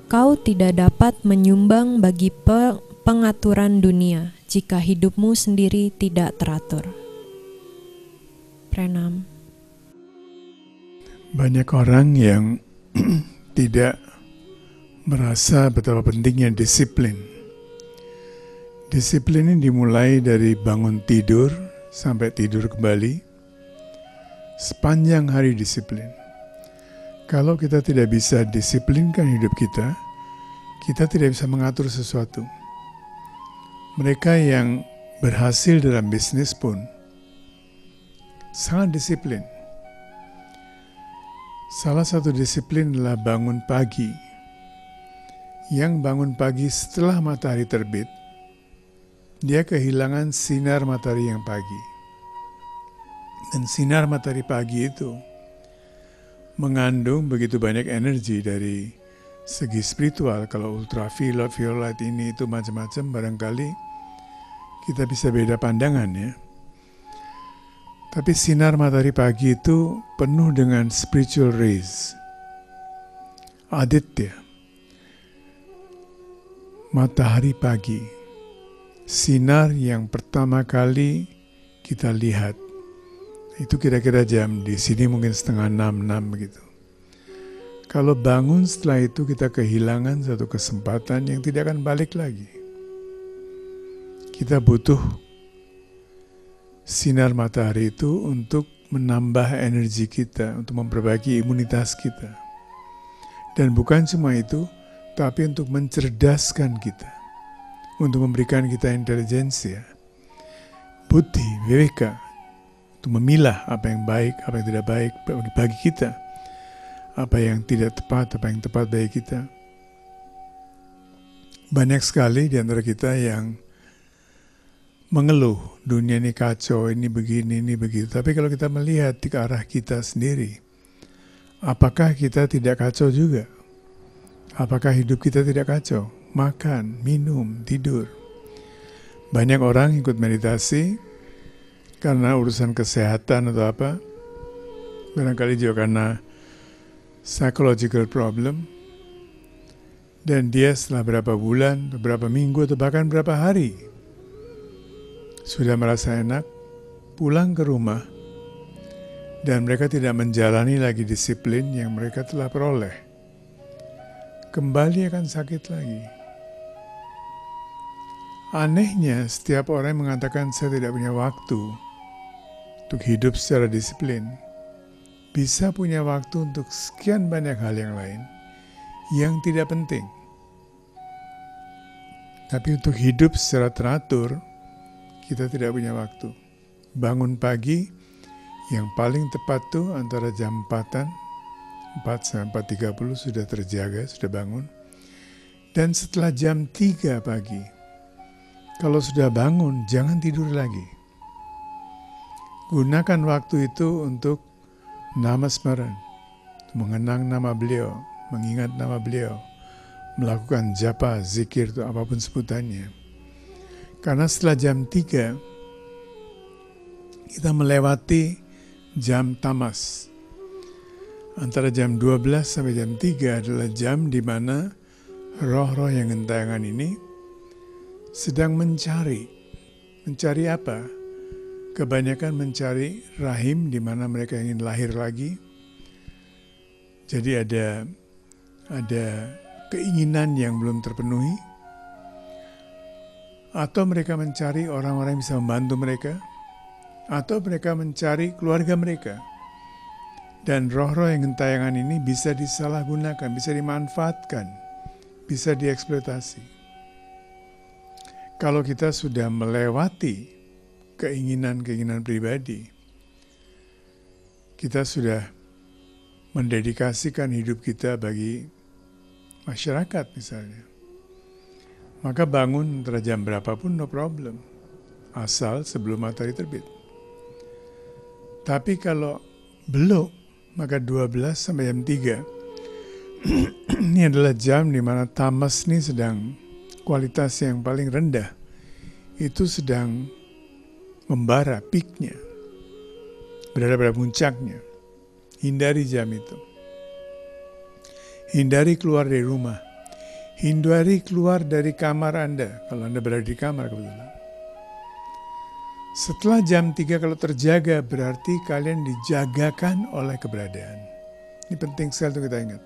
Kau tidak dapat menyumbang bagi pengaturan dunia jika hidupmu sendiri tidak teratur. Pranam. Banyak orang yang tidak merasa betapa pentingnya disiplin. Disiplin ini dimulai dari bangun tidur sampai tidur kembali. Sepanjang hari disiplin. Kalau kita tidak bisa disiplinkan hidup kita, kita tidak bisa mengatur sesuatu. Mereka yang berhasil dalam bisnis pun sangat disiplin. Salah satu disiplin adalah bangun pagi. Yang bangun pagi setelah matahari terbit, dia kehilangan sinar matahari yang pagi. Dan sinar matahari pagi itu mengandung begitu banyak energi dari segi spiritual. Kalau ultraviolet ini itu macam-macam, barangkali kita bisa beda pandangan ya. Tapi sinar matahari pagi itu penuh dengan spiritual rays. Aditya. Matahari pagi. Sinar yang pertama kali kita lihat. Itu kira-kira jam di sini mungkin 5:30 begitu. Kalau bangun setelah itu kita kehilangan satu kesempatan yang tidak akan balik lagi. Kita butuh sinar matahari itu untuk menambah energi kita, untuk memperbaiki imunitas kita. Dan bukan cuma itu, tapi untuk mencerdaskan kita, untuk memberikan kita intelijensia, buddhi, viveka, untuk memilah apa yang baik, apa yang tidak baik bagi kita, apa yang tidak tepat, apa yang tepat bagi kita. Banyak sekali di antara kita yang mengeluh, dunia ini kacau, ini begini, ini begitu. Tapi kalau kita melihat ke arah kita sendiri, apakah kita tidak kacau juga? Apakah hidup kita tidak kacau? Makan, minum, tidur. Banyak orang ikut meditasi karena urusan kesehatan atau apa. Barangkali juga karena psychological problem. Dan dia setelah berapa bulan, beberapa minggu, atau bahkan berapa hari sudah merasa enak, pulang ke rumah, dan mereka tidak menjalani lagi disiplin yang mereka telah peroleh. Kembali akan sakit lagi. Anehnya, setiap orang yang mengatakan saya tidak punya waktu untuk hidup secara disiplin, bisa punya waktu untuk sekian banyak hal yang lain yang tidak penting. Tapi untuk hidup secara teratur, kita tidak punya waktu. Bangun pagi, yang paling tepat tuh antara jam 4 sampai 4:30 sudah terjaga, sudah bangun. Dan setelah jam 3 pagi, kalau sudah bangun, jangan tidur lagi. Gunakan waktu itu untuk namasmaran, mengenang nama beliau, mengingat nama beliau, melakukan japa, zikir, atau apapun sebutannya. Karena setelah jam 3, kita melewati jam tamas. Antara jam 12 sampai jam 3 adalah jam di mana roh-roh yang gentayangan ini sedang mencari. Mencari apa? Kebanyakan mencari rahim di mana mereka ingin lahir lagi. Jadi ada keinginan yang belum terpenuhi. Atau mereka mencari orang-orang yang bisa membantu mereka, atau mereka mencari keluarga mereka. Dan roh-roh yang gentayangan ini bisa disalahgunakan, bisa dimanfaatkan, bisa dieksploitasi. Kalau kita sudah melewati keinginan-keinginan pribadi, kita sudah mendedikasikan hidup kita bagi masyarakat misalnya, maka bangun antara jam berapapun no problem, asal sebelum matahari terbit. Tapi kalau belum, maka 12 sampai jam 3 ini adalah jam di mana tamas ini sedang kualitas yang paling rendah, itu sedang membara, peaknya, berada pada puncaknya. Hindari jam itu. Hindari keluar dari rumah. Hindari keluar dari kamar Anda, kalau Anda berada di kamar kebetulan. Setelah jam 3 kalau terjaga, berarti kalian dijagakan oleh keberadaan. Ini penting sekali untuk kita ingat.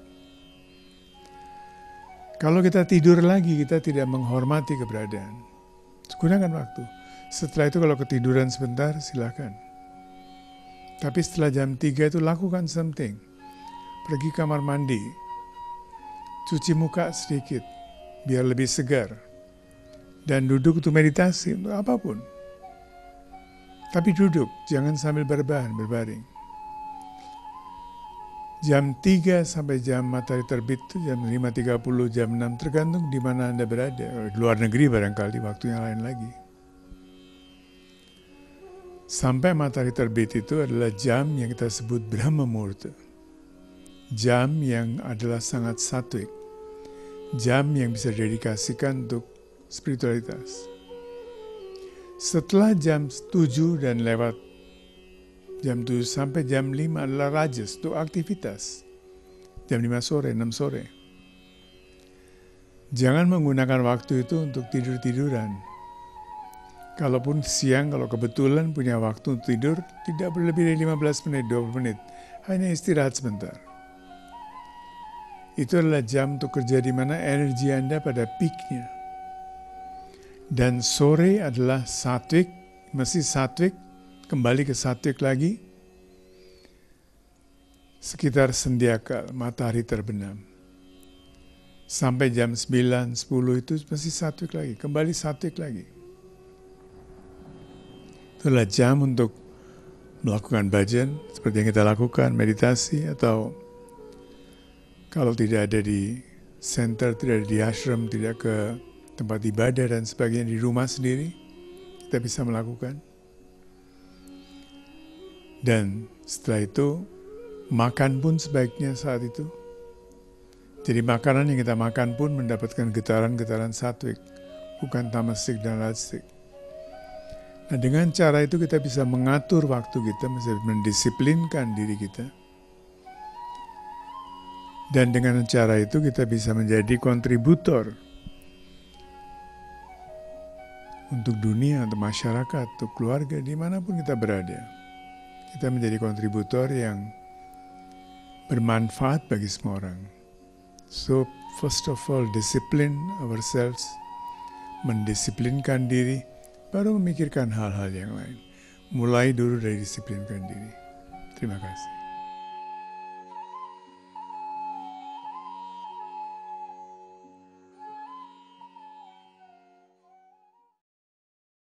Kalau kita tidur lagi, kita tidak menghormati keberadaan. Gunakan waktu. Setelah itu kalau ketiduran sebentar, silakan. Tapi setelah jam 3 itu lakukan something. Pergi kamar mandi, cuci muka sedikit, biar lebih segar. Dan duduk untuk meditasi, untuk apapun. Tapi duduk, jangan sambil berbaring. Jam 3 sampai jam matahari terbit itu jam 5.30, jam 6, tergantung di mana Anda berada. Di luar negeri barangkali, waktu yang lain lagi. Sampai matahari terbit itu adalah jam yang kita sebut Brahma Muhurta. Jam yang adalah sangat satwik. Jam yang bisa didedikasikan untuk spiritualitas. Setelah jam 7 dan lewat jam 7 sampai jam 5 adalah rajas, itu aktivitas. Jam 5 sore, 6 sore. Jangan menggunakan waktu itu untuk tidur-tiduran. Kalaupun siang, kalau kebetulan punya waktu untuk tidur, tidak berlebih dari 15 menit, 20 menit. Hanya istirahat sebentar. Itu adalah jam untuk kerja di mana energi Anda pada peaknya. Dan sore adalah satwik, mesti satwik, kembali ke satwik lagi. Sekitar sendiakal, matahari terbenam. Sampai jam 9, 10 itu mesti satwik lagi, kembali satwik lagi. Itulah jam untuk melakukan bhajan, seperti yang kita lakukan, meditasi, atau kalau tidak ada di center, tidak ada di ashram, tidak ke tempat ibadah dan sebagainya, di rumah sendiri, kita bisa melakukan. Dan setelah itu, makan pun sebaiknya saat itu. Jadi makanan yang kita makan pun mendapatkan getaran-getaran satwik, bukan tamasik dan rajasik. Nah, dengan cara itu kita bisa mengatur waktu kita, bisa mendisiplinkan diri kita. Dan dengan cara itu kita bisa menjadi kontributor untuk dunia, untuk masyarakat, untuk keluarga, dimanapun kita berada. Kita menjadi kontributor yang bermanfaat bagi semua orang. So, first of all, discipline ourselves, mendisiplinkan diri, baru memikirkan hal-hal yang lain. Mulai dulu dari disiplinkan diri. Terima kasih.